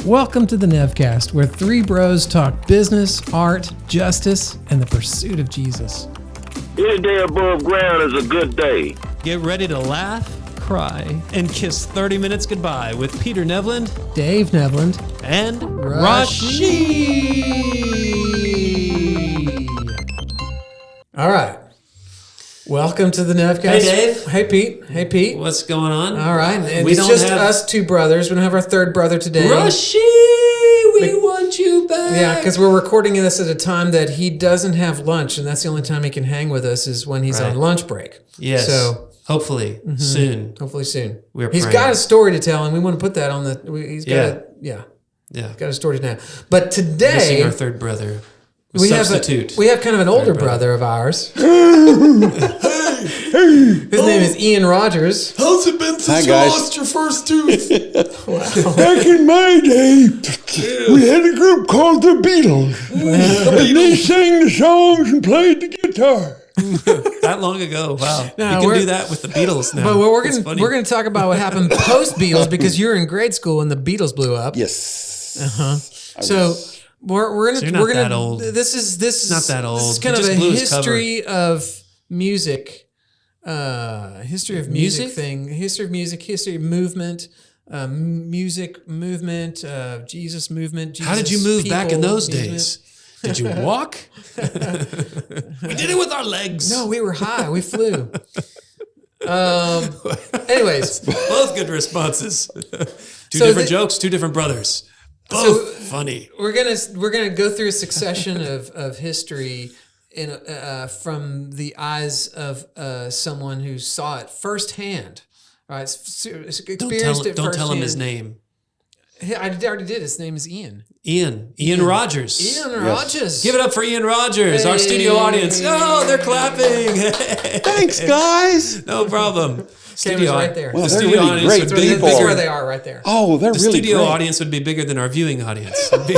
Welcome to the Nevcast, where three bros talk business, art, justice, and the pursuit of Jesus. Any day above ground is a good day. Get ready to laugh, cry, and kiss 30 minutes goodbye with Peter Nevland, Dave Nevland, and Rashid. All right. Welcome to the Nevcast. Hey, Dave. Hey, Pete. Hey, Pete. What's going on? All right. And We it's don't just have- us two brothers. We don't have our third brother today. Rashid, we want you back. Yeah, because we're recording this at a time that he doesn't have lunch, and that's the only time he can hang with us is when he's Right. on lunch break. Yes. So hopefully soon. hopefully soon. We're He's praying. got a story to tell, and we want to put that on the. He's got Yeah. got a story to tell. But Missing today our third brother. we Substitute. have kind of an older brother of ours. His name is Ian Rogers. How's it been since Hi, you guys. lost your first tooth? Back in my day, we had a group called the Beatles. And they sang the songs and played the guitar. That long ago. Wow. No, you can we're- do that with the Beatles now. But we're It's gonna funny. we're gonna talk about what happened post Beatles because you were in grade school and the Beatles blew up. Yes. So we're gonna So you're not we're gonna that old. This is not that old. This is He kind of just a blew his cover. history of music. History of music Music? thing. History of music. History of movement. Music movement. Jesus movement. Jesus How did you move back in people those movement. days? Did you walk? We did it with our legs. No, we were high. We flew. Anyways, Both good responses. Two So different the- jokes, two different brothers. Both funny. we're gonna go through a succession of history in from the eyes of someone who saw it firsthand. All right, experienced it Don't tell him his firsthand. name. I already did. His name is Ian. Ian Rogers. Ian Rogers. Give it up for Ian Rogers, our studio Hey. audience. Oh, they're clapping. Thanks, guys. No problem. Camera's right there. Well, the they're studio really audience great would be people. That's where bigger. they are, right there. Oh, they're The really studio great. audience would be bigger than our viewing audience. It'd be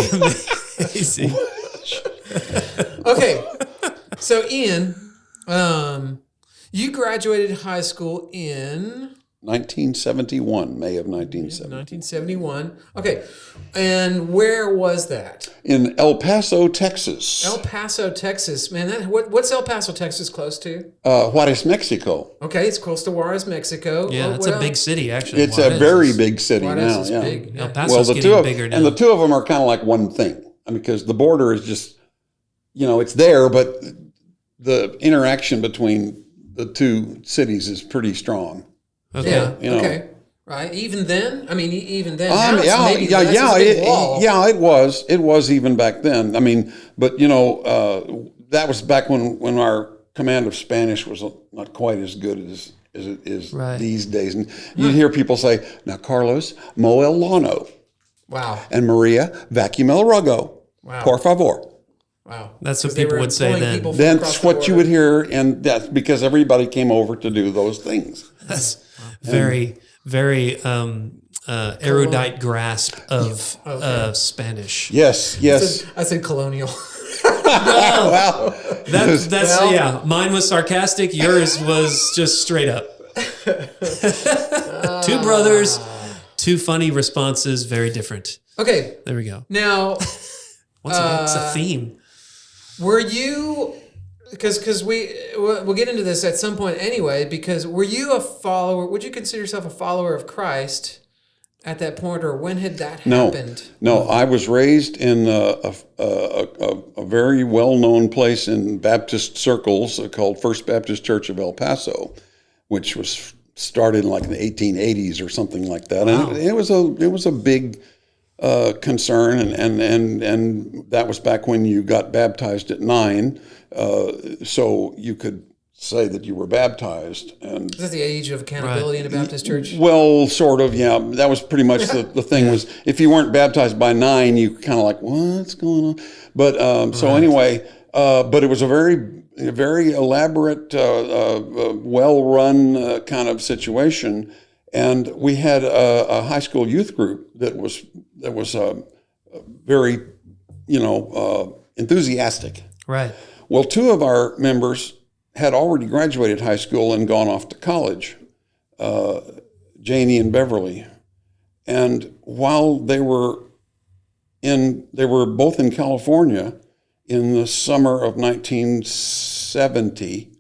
amazing. Okay, so Ian, you graduated high school in 1971, May of 1970. 1971. Okay, and where was that? In El Paso, Texas. El Paso, Texas. Man, what's El Paso, Texas close to? Juarez, Mexico. Okay, it's close to Juarez, Mexico. Yeah, What it's a else? big city, actually. It's a Juarez very is- big city Juarez now. is Yeah. big. El Yeah. Paso's the getting two of bigger now. and the two of them are kind of like one thing. I mean, because the border is just, it's there, but the interaction between the two cities is pretty strong. Okay. Yeah. You know. Okay. Right. Even then, I mean, even then. Now it's Yeah, maybe less. It's a big wall. it was even back then. I mean, but that was back when our command of Spanish was not quite as good as it is Right. these days. And you'd hear people say, "Now, Carlos, mo el lano," Wow. and Maria, vacuum el rugo, Wow. por favor. Wow. That's what 'Cause they people were would say employing then. people from across That's the what you border. would hear, and that's because everybody came over to do those things. That's very, very erudite grasp of Spanish. Yes, yes. I said colonial. Well, That's Well- yeah. Mine was sarcastic. Yours was just straight up. Two brothers, two funny responses, very different. Okay. There we go. Now, What's a theme? were you? Because we'll get into this at some point anyway. Because were you a follower? Would you consider yourself a follower of Christ at that point, or when had that happened? No, I was raised in a very well-known place in Baptist circles called First Baptist Church of El Paso, which was started in like the 1880s or something like that. Wow. And it was a big concern, and that was back when you got baptized at 9, so you could say that you were baptized. And Is that the age of accountability in a Baptist church? well, sort of, yeah. That was pretty much the thing was if you weren't baptized by 9, you kind of like, what's going on? But so anyway, but it was a very elaborate, well-run kind of situation. And we had a high school youth group that was very, enthusiastic. Right. Well, 2 of our members had already graduated high school and gone off to college, Janie and Beverly. And while they were they were both in California in the summer of 1970,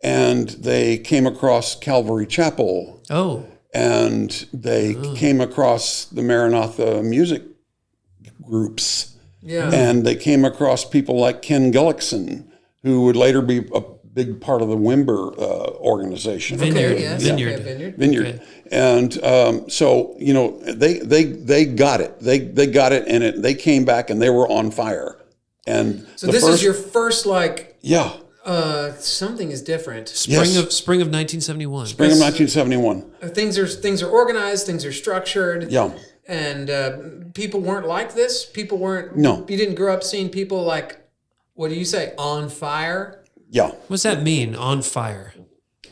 and they came across Calvary Chapel, Oh, and they came across the Maranatha music groups, Yeah. and they came across people like Ken Gullickson, who would later be a big part of the Wimber organization. Vineyard. Okay, yes, Vineyard. okay, Vineyard. Vineyard. Okay. And so, you know, they got it. They got it, and they came back and they were on fire. And So this is your first, like, yeah, something is different. spring Yes. of 1971. spring of 1971. Things are organized, things are structured. Yeah. And people weren't like this. People weren't. No. You didn't grow up seeing people like, what do you say, on fire? Yeah. What's that mean? On fire.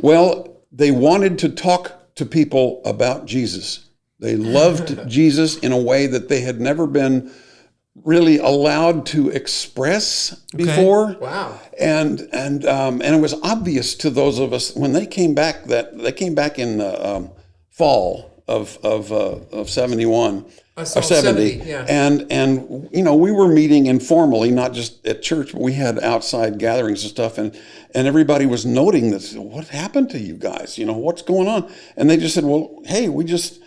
Well, they wanted to talk to people about Jesus. They loved Jesus in a way that they had never been really allowed to express before. Wow. And it was obvious to those of us when they came back in the fall of 71 I or saw 70, 70, yeah. and you know, we were meeting informally, not just at church, but we had outside gatherings and stuff, and everybody was noting this. What happened to you guys? You know, what's going on? And they just said, well, hey, we just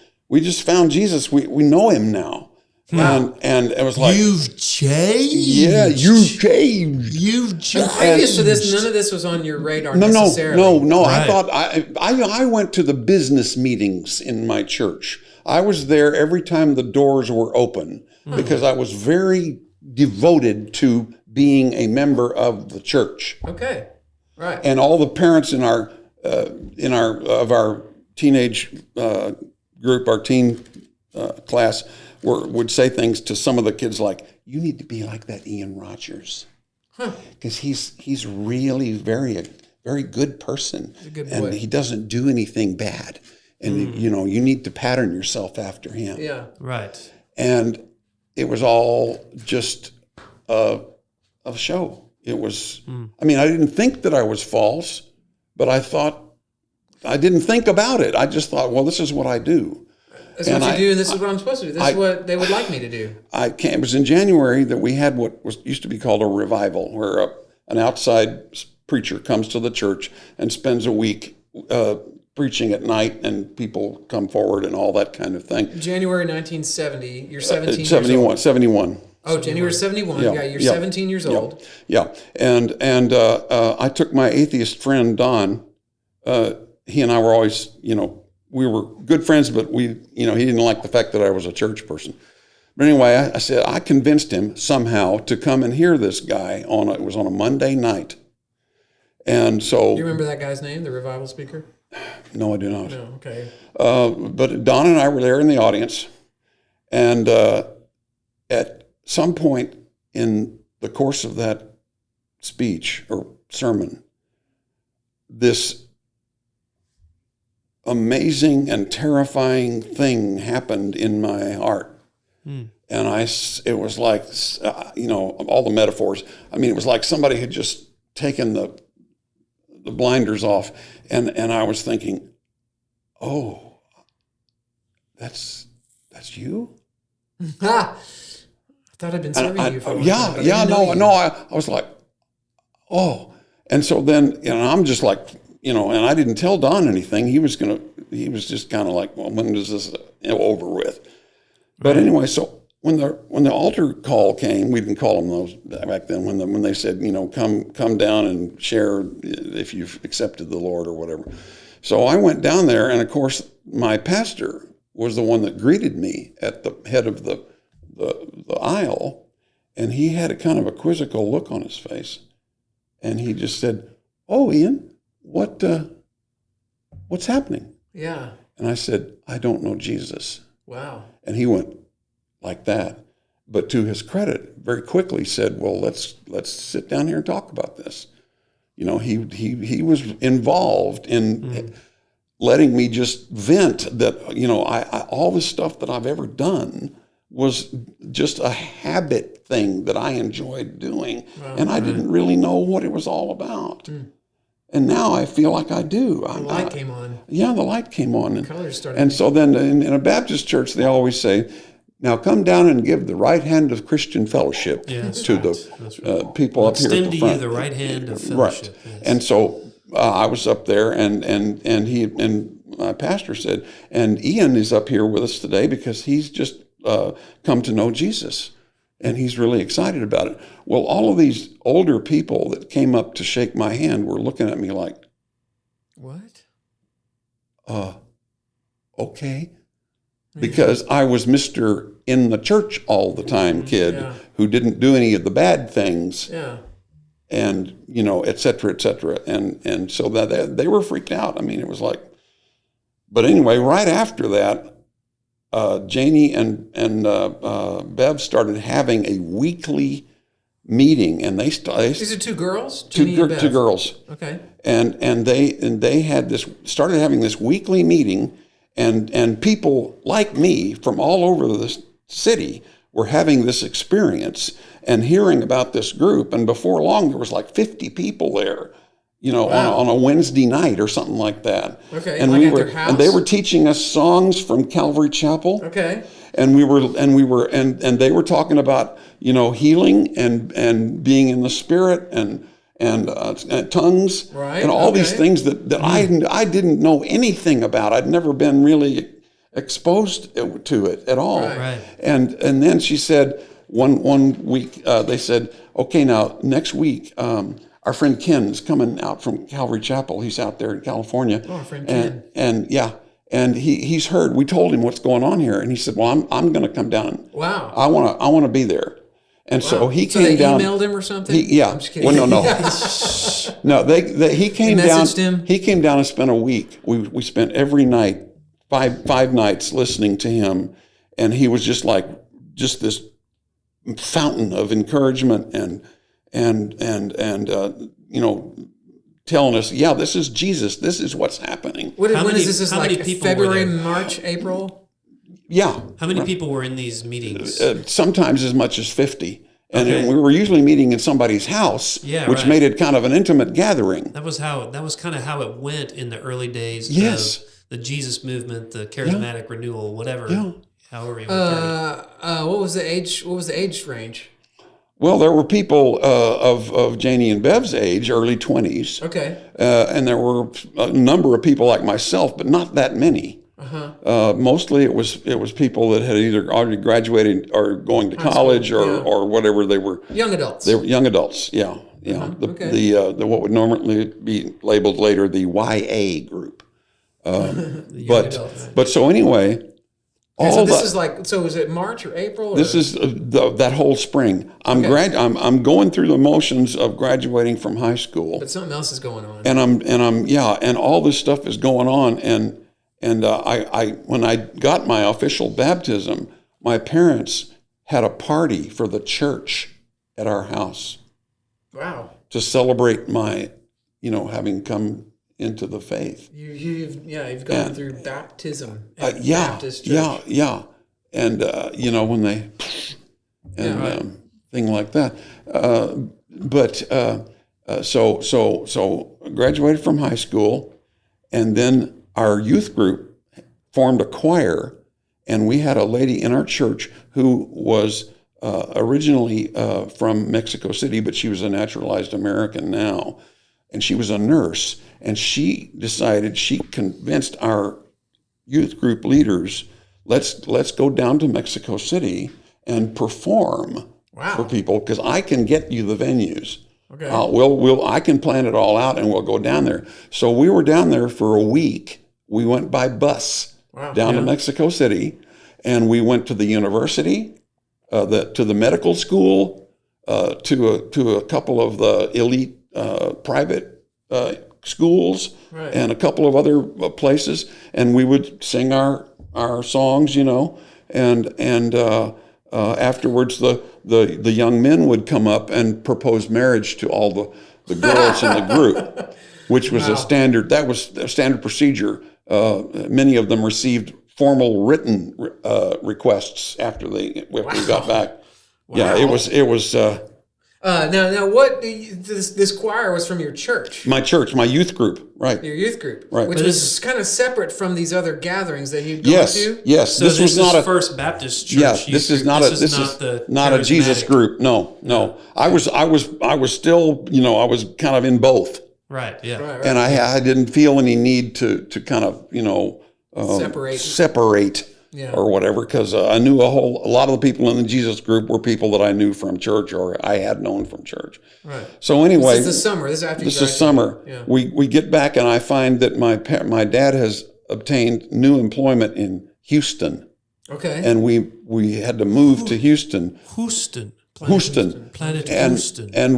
found Jesus. We know him now. And it was like, You've changed. yeah, you've changed. You've changed. Previous to this, none of this was on your radar No. necessarily. I Right. thought I went to the business meetings in my church. I was there every time the doors were open because I was very devoted to being a member of the church. Okay. Right. And all the parents in our teenage group, our teen class, would say things to some of the kids like, "You need to be like that Ian Rogers, because he's really very good person, good and boy. he doesn't do anything bad, and you know, you need to pattern yourself after him." Yeah. Right. And it was all just a show. It was. I mean, I didn't think that I was false, but I didn't think about it. I just thought, well, this is what I do. This is what you do, and this is what I'm supposed to do. This is what they would like me to do. It was in January that we had what used to be called a revival, where an outside preacher comes to the church and spends a week preaching at night, and people come forward and all that kind of thing. January 1970. You're 17 years 71, old. 71. Oh, January 71. Yeah, you're 17 years old. Yeah, and I took my atheist friend Don. He and I were always, you know, we were good friends, but he didn't like the fact that I was a church person. But anyway, I said I convinced him somehow to come and hear this guy it was on a Monday night, and so. Do you remember that guy's name, the revival speaker? No, I do not. No. Okay. But Don and I were there in the audience, and at some point in the course of that speech or sermon, this amazing and terrifying thing happened in my heart. And it was like, you know, all the metaphors. I mean, it was like somebody had just taken the blinders off, and I was thinking, oh, that's you? Ha! I thought I'd been serving you for a long time, but I Yeah, didn't know you. I was like, oh. And so then, you know, I'm just like, you know, and I didn't tell Don anything. He was just kind of like, well, when is this over with? But anyway, so when the altar call came, we didn't call them those back then. When they said, you know, come down and share if you've accepted the Lord or whatever. So I went down there, and of course, my pastor was the one that greeted me at the head of the aisle, and he had a kind of a quizzical look on his face, and he just said, "Oh, Ian, what's happening?" Yeah. And I said, "I don't know Jesus." Wow. And he went like that. But to his credit, very quickly said, "Well, let's sit down here and talk about this." You know, he was involved in letting me just vent that, you know, I all the stuff that I've ever done was just a habit thing that I enjoyed doing. And I didn't really know what it was all about. And now I feel like I do. The light came on. Yeah, the light came on. Colors started. And so then in a Baptist church, they always say, Now come down and give the right hand of Christian fellowship That's to right. the people up here at Extend the to front. you the right hand of Right. fellowship. Yes. And so I was up there, and my pastor said, and Ian is up here with us today because he's just come to know Jesus, and he's really excited about it. Well, all of these older people that came up to shake my hand were looking at me like, What? okay. Because I was Mr. in the church all the time kid who didn't do any of the bad things. Yeah. And, et cetera, et cetera. And so that they were freaked out. I mean, it was like, but anyway, right after that, Janie and Bev started having a weekly meeting, and These are two girls? two Jeannie and Bev? girls. Okay. And they had started having this weekly meeting, and people like me from all over the city were having this experience and hearing about this group. And before long, there was like 50 people there, on a Wednesday night or something like that. Okay, And like we at were, their house? and they were teaching us songs from Calvary Chapel. Okay. And they were talking about, healing and being in the Spirit and tongues Right, and all these okay. things that I didn't know anything about. I'd never been really exposed to it at all. Right. And then she said one week they said, okay, now next week our friend Ken's coming out from Calvary Chapel. He's out there in California. Oh, our friend Ken. And he's heard. We told him what's going on here, and he said, "Well, I'm going to come down. Wow. I want to be there." And so he So came they down. emailed him or something? Yeah. I'm just kidding. Well, no. No, he came down. messaged him? He came down and spent a week. We spent every night, five nights listening to him, and he was just this fountain of encouragement and telling us, yeah, this is Jesus. This is what's happening. When How is many- this? Is how many like people were February, there? March, April? Yeah. How many people were in these meetings? Sometimes as much as 50. And Okay. we were usually meeting in somebody's house, Yeah, which right. made it kind of an intimate gathering. That was kind of how it went in the early days Yes. of the Jesus movement, the charismatic renewal, whatever. Yeah. However you want to term it. What was the age? What was the age range? Well, there were people of Janie and Bev's age, early 20s, Okay. and there were a number of people like myself, but not that many. Mostly it was people that had either already graduated or going to college or whatever they were. Young adults. They were young adults, yeah. Okay. The what would normally be labeled later the YA group. But so anyway, Okay, all so this that, is like. So is it March or April? Or? this is that whole spring. I'm I'm going through the motions of graduating from high school, But something else is going on. and all this stuff is going on, and I when I got my official baptism, my parents had a party for the church at our house Wow. to celebrate my, having come into the faith. You've gone through baptism. At Yeah, Baptist church. yeah, and when they thing like that. So graduated from high school, and then our youth group formed a choir, and we had a lady in our church who was originally from Mexico City, but she was a naturalized American now, and she was a nurse, and she convinced our youth group leaders, let's go down to Mexico City and perform for people, because I can get you the venues. Okay. I can plan it all out, and we'll go down there. So we were down there for a week. We went by bus down to Mexico City, and we went to the university, to the medical school, to a couple of the elite private schools, and a couple of other places, and we would sing our songs, and afterwards the young men would come up and propose marriage to all the girls in the group, which was a standard procedure. Many of them received formal written requests after we got back. Yeah, it was Now, what this choir was from your church, My church, my youth group, right? your youth group, Right. which But was kind of separate from these other gatherings that you'd gone Yes, to. yes. So this was not a First Baptist Church. Yeah, youth this is group. not This a is the not a Jesus charismatic- group. No. I was still, I was kind of in both, Right. Yeah. Right. and I didn't feel any need to kind of separate Yeah. or whatever, because I knew a lot of the people in the Jesus group were people that I knew from church or I had known from church. Right. So anyway, This is the summer. This is after you this is graduated. summer. Yeah. We get back and I find that my dad has obtained new employment in Houston, Okay. and we had to move to Houston. Houston. Planet and Houston. and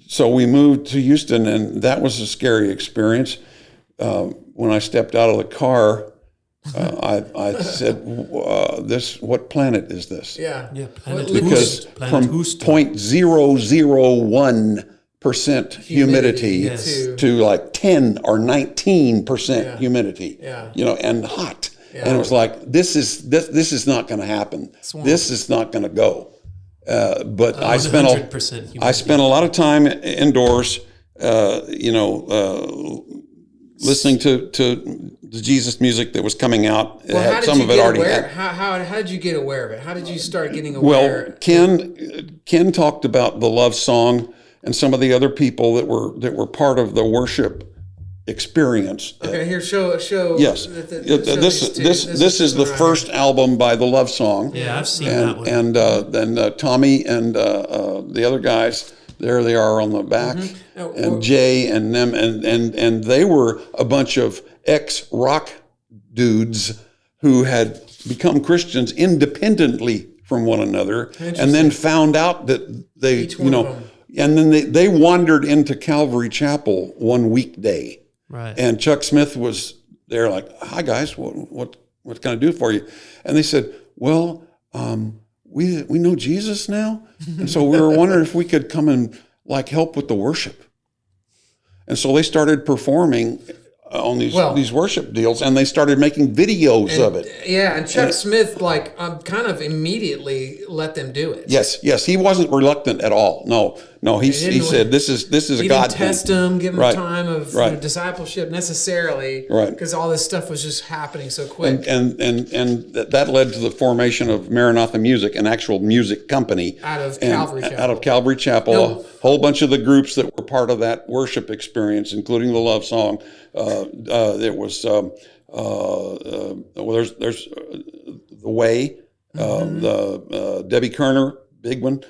so we moved to Houston, and that was a scary experience. When I stepped out of the car, I said, what planet is this?" yeah. Yeah. Planet Because Houston. Planet from Houston. 0.001% humidity Yes. to like 10 or 19% Yeah. humidity, Yeah. and hot. Yeah. And it was like, this is not going to happen. Swamp. This is not going to go. But I spent 100% humidity. I spent a lot of time indoors, listening to the Jesus music that was coming out. Well, how did Some you of it get already aware? had. How did you get aware of it? How did you start getting aware? Well, Ken talked about the love song and some of the other people that were part of the worship experience. Okay, here show. Yes, show this these two. this is the right first album by the Love Song. Yeah, I've seen that one. And then Tommy and the other guys, there they are on the back, Oh, and Jay and them, and they were a bunch of ex-rock dudes who had become Christians independently from one another, and then found out that they, Each one of them. and then they wandered into Calvary Chapel one weekday. Right. And Chuck Smith was there, like, "Hi guys, what can I do for you?" And they said, "Well, we know Jesus now, and so we were wondering if we could come and like help with the worship." And so they started performing on these worship deals, and they started making videos of it. Yeah, and Chuck Smith kind of immediately let them do it. Yes, he wasn't reluctant at all. No, he said this is a He God didn't thing. test them, give them Right. time of Right. discipleship necessarily, Right. Because all this stuff was just happening so quick. And that led to the formation of Maranatha Music, an actual music company Out of And Calvary Chapel. Out of Calvary Chapel, No. a whole bunch of the groups that were part of that worship experience, including the Love Song. There was there's The Way, the Debbie Kerner, big one.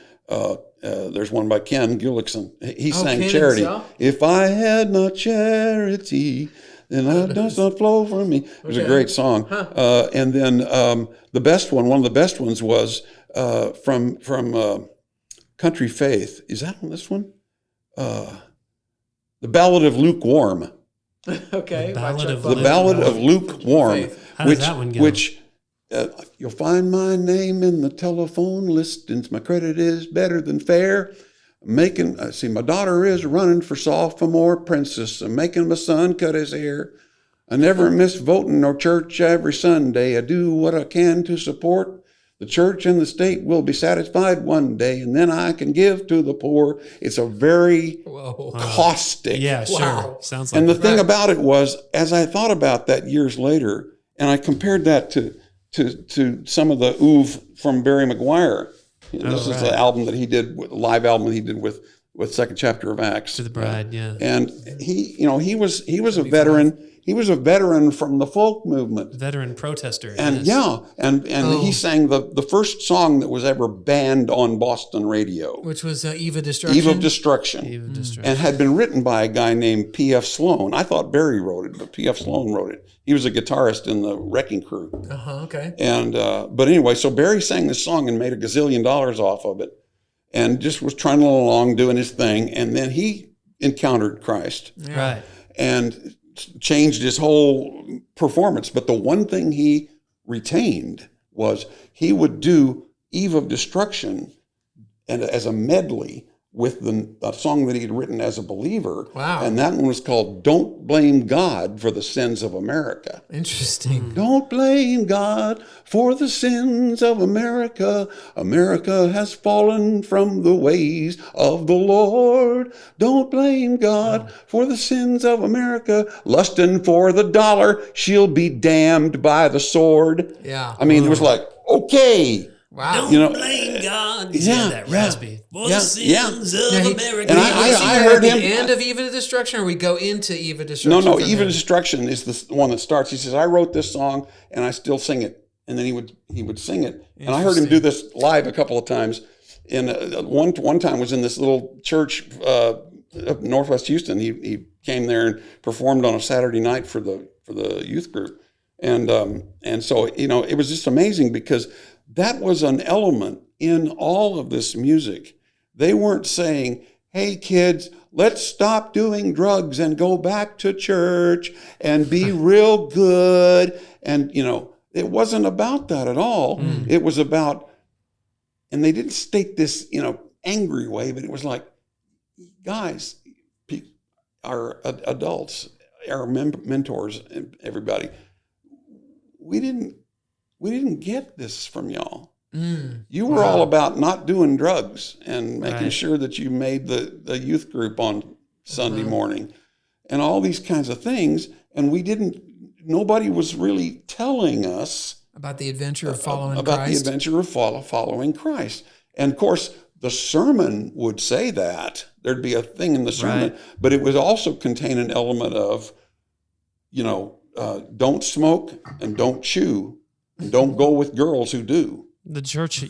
There's one by Ken Gullickson. He sang Ken Charity. himself? If I had not charity, then I does not flow from me. It was a great song. And then the best one, one of the best ones was from Country Faith. Is that on this one? The Ballad of Lukewarm. Okay, Ballad of The Ballad of Lukewarm. Faith. How does that one go? Which you'll find my name in the telephone listings. My credit is better than fair. My daughter is running for sophomore princess. I'm making my son cut his hair. I never miss voting or church every Sunday. I do what I can to support the church, and the state will be satisfied one day, and then I can give to the poor. It's a very caustic. Yeah, sure. Wow. Sounds like And the it. thing about it was, as I thought about that years later, and I compared that to some of the oeuvre from Barry McGuire. This is the album that he did, live album that he did with Second Chapter of Acts. To the Bride, yeah. And he was a veteran. He was a veteran from the folk movement. Veteran protester. And yes. and he sang the first song that was ever banned on Boston radio, which was Eve of Destruction. Eve of Destruction, Eve of Destruction. and had been written by a guy named P.F. Sloan. I thought Barry wrote it, but P.F. Sloan wrote it. He was a guitarist in the Wrecking Crew. Okay. And but anyway, so Barry sang this song and made $1 gazillion off of it, and just was trundling along doing his thing. And then he encountered Christ Right. and changed his whole performance. But the one thing he retained was he would do Eve of Destruction and as a medley with a song that he had written as a believer. Wow. And that one was called Don't Blame God for the Sins of America. Interesting. Don't blame God for the sins of America. America has fallen from the ways of the Lord. Don't blame God for the sins of America. Lusting for the dollar, she'll be damned by the sword. Yeah. I mean, it was like, okay. Wow. Don't blame God. Yeah, that yeah, raspy. For yeah, the sins of America. And I heard at him. the end of Eve of Destruction, or we go into Eve of Destruction? No, from Eve there? of Destruction is the one that starts. He says, I wrote this song and I still sing it. And then he would sing it. And I heard him do this live a couple of times. And one time was in this little church up Northwest Houston. He came there and performed on a Saturday night for the youth group. And so, it was just amazing because that was an element in all of this music. They weren't saying, hey, kids, let's stop doing drugs and go back to church and be real good. And, it wasn't about that at all. It was about, and they didn't state this, angry way, but it was like, guys, our adults, our mentors, everybody, we didn't get this from y'all. You were all about not doing drugs and making sure that you made the youth group on Sunday morning and all these kinds of things. And nobody was really telling us about the adventure of following about Christ. the adventure of following Christ. And of course, the sermon would say that. There'd be a thing in the sermon, but it would also contain an element of, don't smoke and don't chew and don't go with girls who do. The church,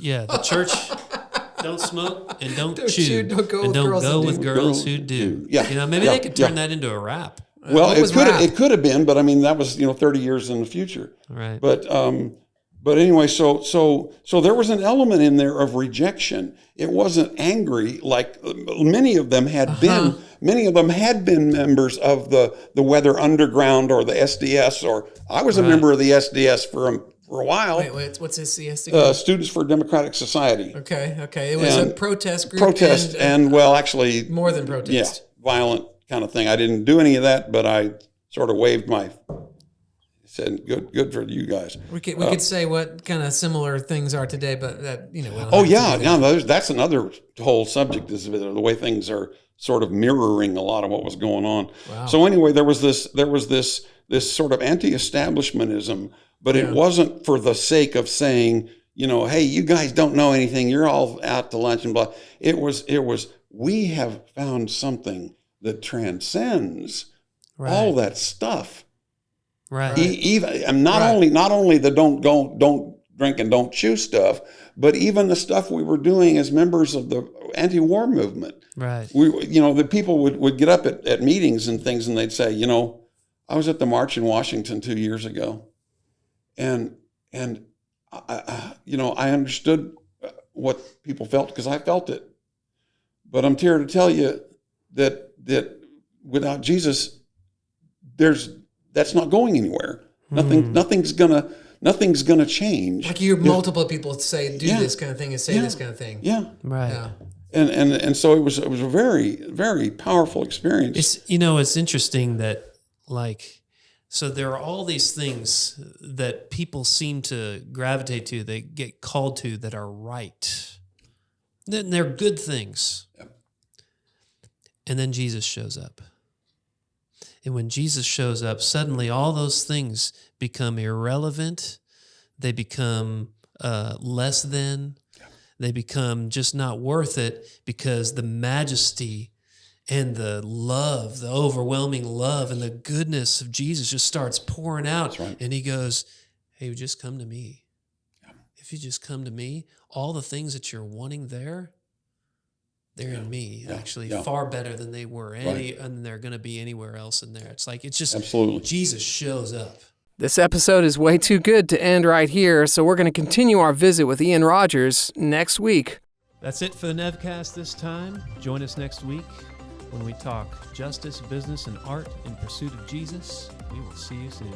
don't smoke and don't chew, don't go and with don't girls go who with do. girls who do. Yeah. Maybe they could turn that into a rap. Well, What was rap? it could have been, but I mean that was 30 years in the future. Right. But anyway, so there was an element in there of rejection. It wasn't angry like many of them had been. Many of them had been members of the Weather Underground or the SDS, or I was a member of the SDS for a while. Wait, what's this CS again? Students for Democratic Society. Okay. It was a protest group. Protest and well, actually more than protest. Yeah, violent kind of thing. I didn't do any of that, but I sort of waved my. Said good for you guys. We could say what kind of similar things are today, but that we don't Oh have to do that. that's another whole subject. Is the way things are sort of mirroring a lot of what was going on. Wow. So anyway, there was this sort of anti-establishmentism, but it wasn't for the sake of saying, hey, you guys don't know anything. You're all out to lunch and blah. It was we have found something that transcends all that stuff. Right. Even not only the don't drink and don't chew stuff, but even the stuff we were doing as members of the anti-war movement. Right. The people would get up at meetings and things, and they'd say, I was at the march in Washington 2 years ago, and I understood what people felt because I felt it, but I'm here to tell you that without Jesus, that's not going anywhere. Nothing's gonna change. Like you hear multiple people say, "Do this kind of thing," and say this kind of thing. Yeah. Right. Yeah. And so it was a very, very powerful experience. It's interesting that so there are all these things that people seem to gravitate to, they get called to that are right. Then they're good things. Yep. And then Jesus shows up. And when Jesus shows up, suddenly all those things become irrelevant. They become less than. They become just not worth it because the majesty and the love, the overwhelming love and the goodness of Jesus just starts pouring out. That's right. And he goes, hey, just come to me. Yeah. If you just come to me, all the things that you're wanting there, they're in me, actually, far better than they were, and they're going to be anywhere else in there. It's just absolutely Jesus shows up. This episode is way too good to end right here, so we're going to continue our visit with Ian Rogers next week. That's it for the Nevcast this time. Join us next week when we talk justice, business, and art in pursuit of Jesus. We will see you soon.